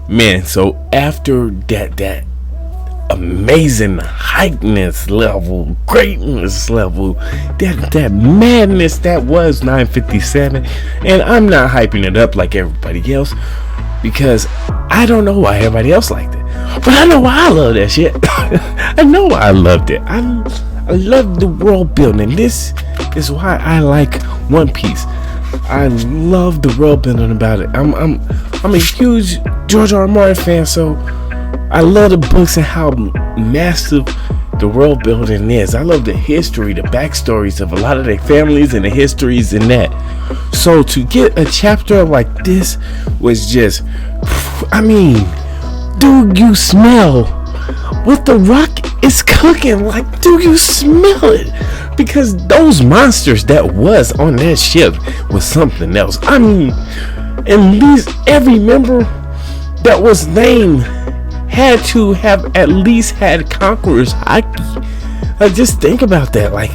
Man, so after that amazing hypeness level, greatness level, that madness that was 957, and I'm not hyping it up like everybody else because I don't know why everybody else liked it, but I know why I love that shit. I know why I loved it. I love the world building. This is why I like One Piece. I love the world building about it. I'm a huge George R. R. Martin fan, so I love the books and how massive the world building is. I love the history, the backstories of a lot of their families and the histories in that. So to get a chapter like this was just, I mean, do you smell what the Rock is cooking? Like, do you smell it? Because those monsters that was on that ship was something else. I mean, at least every member that was named had to have at least had Conqueror's haki. Like, just think about that. Like,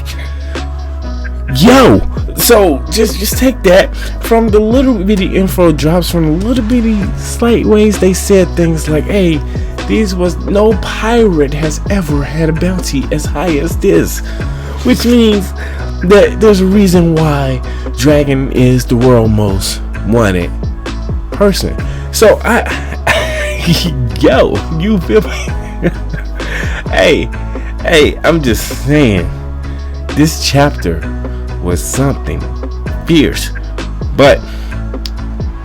yo, so just take that from the little bitty info drops, from the little bitty slight ways they said things like, hey, these was no pirate has ever had a bounty as high as this, which means that there's a reason why Dragon is the world's most wanted person. So yo, you feel me? hey, I'm just saying, this chapter was something fierce, but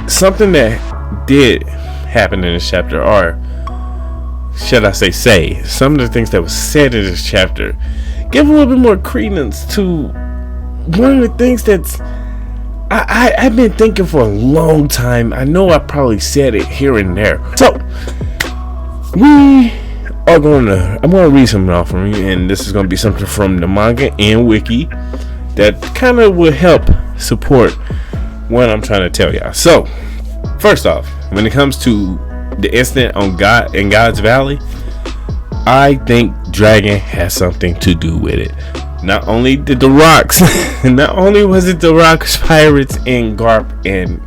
something that did happen in this chapter, or should I say some of the things that was said in this chapter, give a little bit more credence to one of the things that's I've been thinking for a long time. I know I probably said it here and there. So I'm gonna read something off from you, and this is gonna be something from the manga and wiki that kind of will help support what I'm trying to tell y'all. So first off, when it comes to the incident on God's Valley, I think Dragon has something to do with it. Not only did the Rocks, not only was it the Rocks, Pirates, and Garp and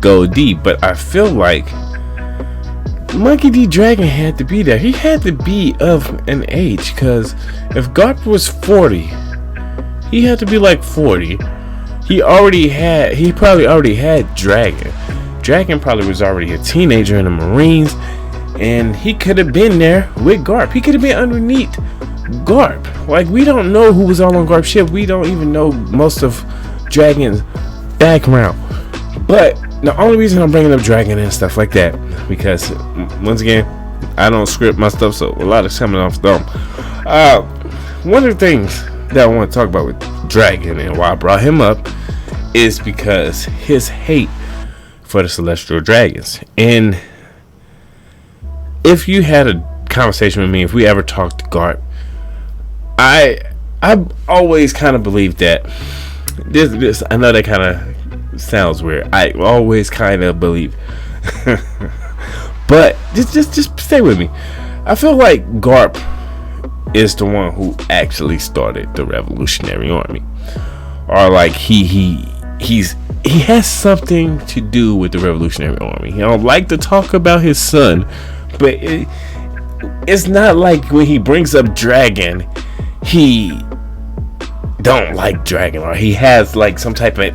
Goldie, but I feel like monkey.d.dragon had to be there. He had to be of an age, because if Garp was 40, he had to be like 40. He probably already had Dragon. Dragon probably was already a teenager in the Marines, and he could have been there with Garp. He could have been underneath Garp. Like, we don't know who was all on Garp's ship. We don't even know most of Dragon's background. But the only reason I'm bringing up Dragon and stuff like that, because once again, I don't script my stuff, so a lot is coming off dumb. One of the things that I want to talk about with Dragon and why I brought him up is because his hate for the celestial dragons. And if you had a conversation with me, if we ever talked to Garp, I've always kind of believed that this I know that kind of sounds weird. I always kind of believe but just stay with me. I feel like Garp is the one who actually started the Revolutionary Army, or like he has something to do with the Revolutionary Army. He don't like to talk about his son, but it's not like when he brings up Dragon, he don't like Dragon, or he has like some type of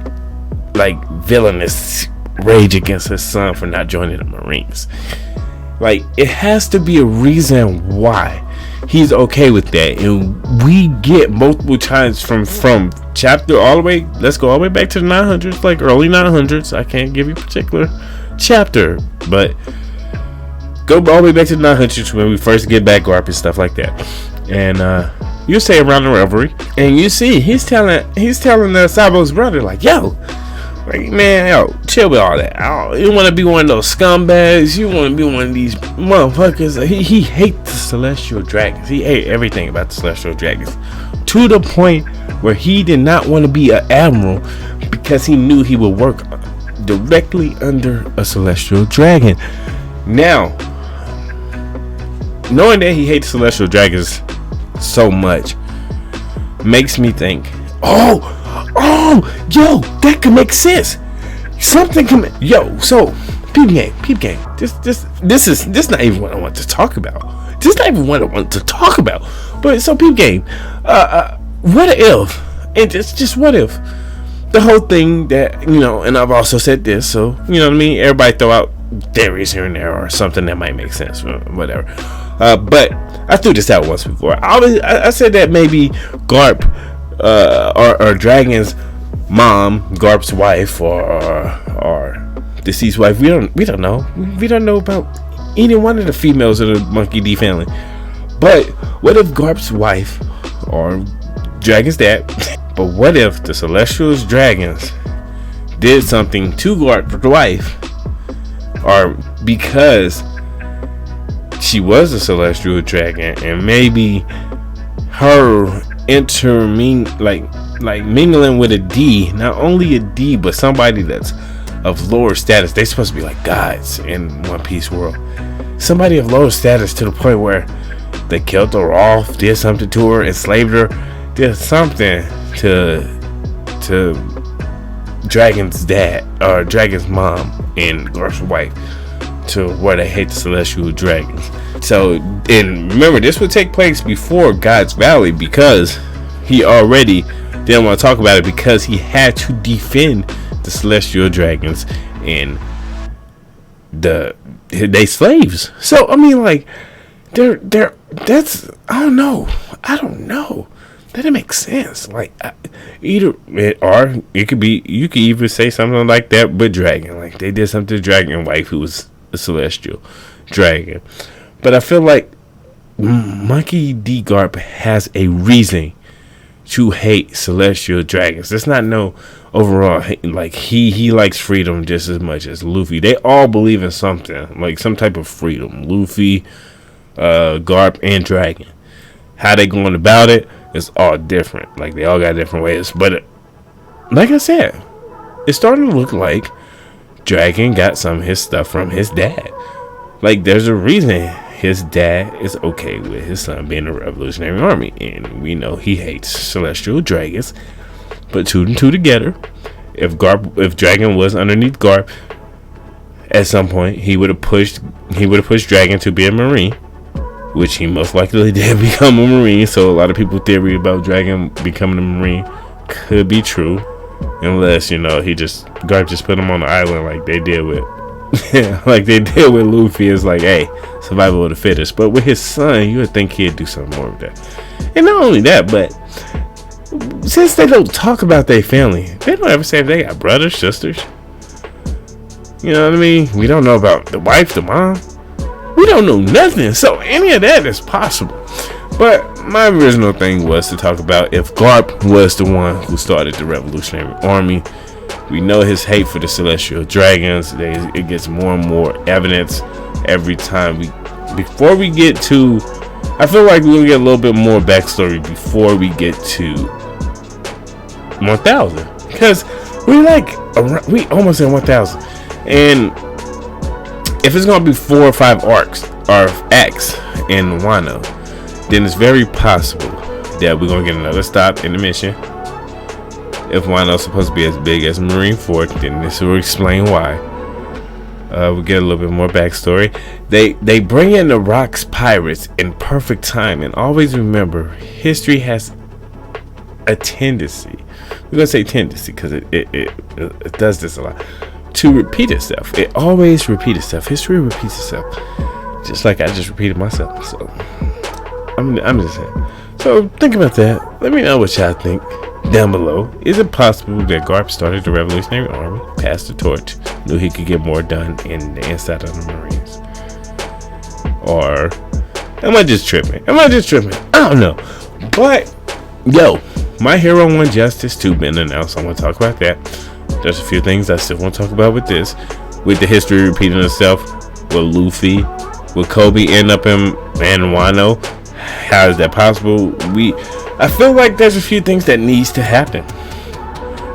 like villainous rage against his son for not joining the Marines. Like, it has to be a reason why he's okay with that, and we get multiple times from chapter all the way, let's go all the way back to the 900s, like early 900s. I can't give you a particular chapter, but go all the way back to the 900s when we first get back Garp and stuff like that. And you say around the revelry, and you see he's telling Sabo's brother, like, yo, like, man, yo, chill with all that. You want to be one of those scumbags? You want to be one of these motherfuckers? He hates the celestial dragons. He ate everything about the celestial dragons, to the point where he did not want to be an admiral, because he knew he would work directly under a celestial dragon. Now, knowing that he hates celestial dragons so much makes me think, yo, that could make sense. Something can, so Peep game. This not even what I want to talk about. This not even what I want to talk about. But so peep game. What if? And just what if? The whole thing that, and I've also said this, so you know what I mean. Everybody throw out theories here and there or something that might make sense, or whatever. But I threw this out once before. I said that maybe Garp or Dragon's mom, Garp's wife, or deceased wife. We don't know. We don't know about any one of the females of the Monkey D family. But what if Garp's wife or Dragon's dad? But what if the Celestial Dragons did something to Garp's wife, or because she was a Celestial Dragon, and maybe her mingling with a D, not only a D, but somebody that's of lower status. They supposed to be like gods in One Piece world. Somebody of lower status to the point where they killed her off, did something to her, enslaved her, did something to Dragon's dad or Dragon's mom and Garp's wife, to where they hate the Celestial Dragons. So, and remember, this would take place before God's Valley, because he already didn't want to talk about it, because he had to defend the Celestial Dragons and they slaves. So I mean, like, that's I don't know. That didn't make sense. Like, either it, or it could be, you could even say something like that, but Dragon, like they did something to Dragon wife, who was a Celestial Dragon. But I feel like Monkey D. Garp has a reason to hate Celestial Dragons. It's not no overall hate. Like he likes freedom just as much as Luffy. They all believe in something, like some type of freedom. Luffy, Garp, and Dragon. How they going about it is all different. Like, they all got different ways. But like I said, it's starting to look like Dragon got some of his stuff from his dad. Like, there's a reason his dad is okay with his son being in the Revolutionary Army, and we know he hates Celestial Dragons. But two and two together, if Dragon was underneath Garp, at some point he would have pushed Dragon to be a Marine, which he most likely did become a Marine. So a lot of people theory about Dragon becoming a Marine could be true, unless Garp just put him on the island like they did with Luffy. It's like, hey, survival of the fittest. But with his son, you would think he'd do something more of that. And not only that, but since they don't talk about their family, they don't ever say if they got brothers, sisters. You know what I mean? We don't know about the wife, the mom. We don't know nothing. So any of that is possible. But my original thing was to talk about if Garp was the one who started the Revolutionary Army. We know his hate for the Celestial Dragons. It gets more and more evidence every time. Before we get to, I feel like we're gonna get a little bit more backstory before we get to 1000, because we almost at 1000, and if it's gonna be 4 or 5 arcs or acts in Wano, then it's very possible that we're gonna get another stop in the mission. If Wano's supposed to be as big as Marineford, then this will explain why. We'll get a little bit more backstory. They bring in the Rocks Pirates in perfect time, and always remember, history has a tendency. We're gonna say tendency because it does this a lot, to repeat itself. It always repeats itself. History repeats itself, just like I just repeated myself. So I'm just saying. So think about that. Let me know what y'all think down below. Is it possible that Garp started the Revolutionary Army, passed the torch, knew he could get more done in the inside of the Marines? Or am I just tripping? I don't know. But yo, My Hero 1 Justice 2 been announced. I want to talk about that. There's a few things I still want to talk about with this. With the history repeating itself, will Luffy, will Kobe end up in Wano? How is that possible? I feel like there's a few things that needs to happen.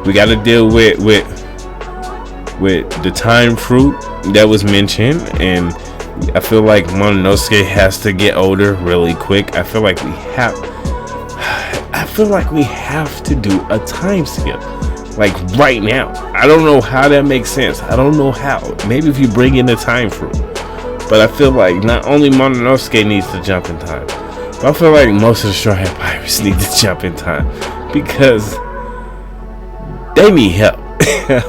We got to deal with the time fruit that was mentioned, and I feel like Momonosuke has to get older really quick. I feel like we have to do a time skip. like right now. I don't know how that makes sense. I don't know how. Maybe if you bring in the time fruit. But I feel like not only Mononosuke needs to jump in time, but I feel like most of the Straw Hat Pirates need to jump in time because they need help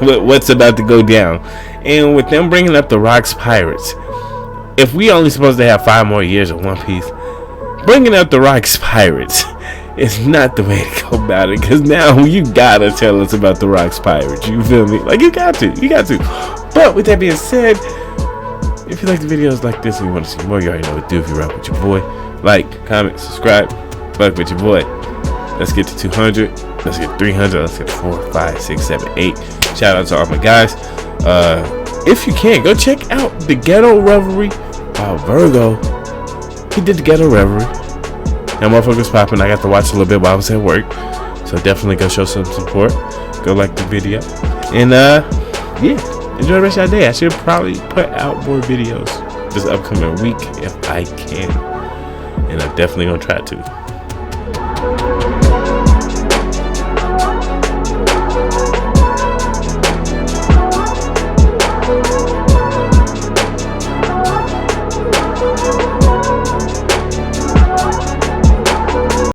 with what's about to go down. And with them bringing up the Rocks Pirates, if we only supposed to have 5 more years of One Piece, bringing up the Rocks Pirates is not the way to go about it, because now you gotta tell us about the Rocks Pirates. You feel me? Like, you got to. But with that being said, if you like the videos like this and you want to see more, you already know what to do. If you rock with your boy, like, comment, subscribe, fuck with your boy. Let's get to 200. Let's get 300. Let's get 4, 5, 6, 7, 8. Shout out to all my guys. If you can, go check out the Ghetto Revelry by Virgo. He did the Ghetto Revelry. That motherfucker's popping. I got to watch a little bit while I was at work. So definitely go show some support. Go like the video. And yeah, enjoy the rest of your day. I should probably put out more videos this upcoming week if I can. And I'm definitely gonna try to.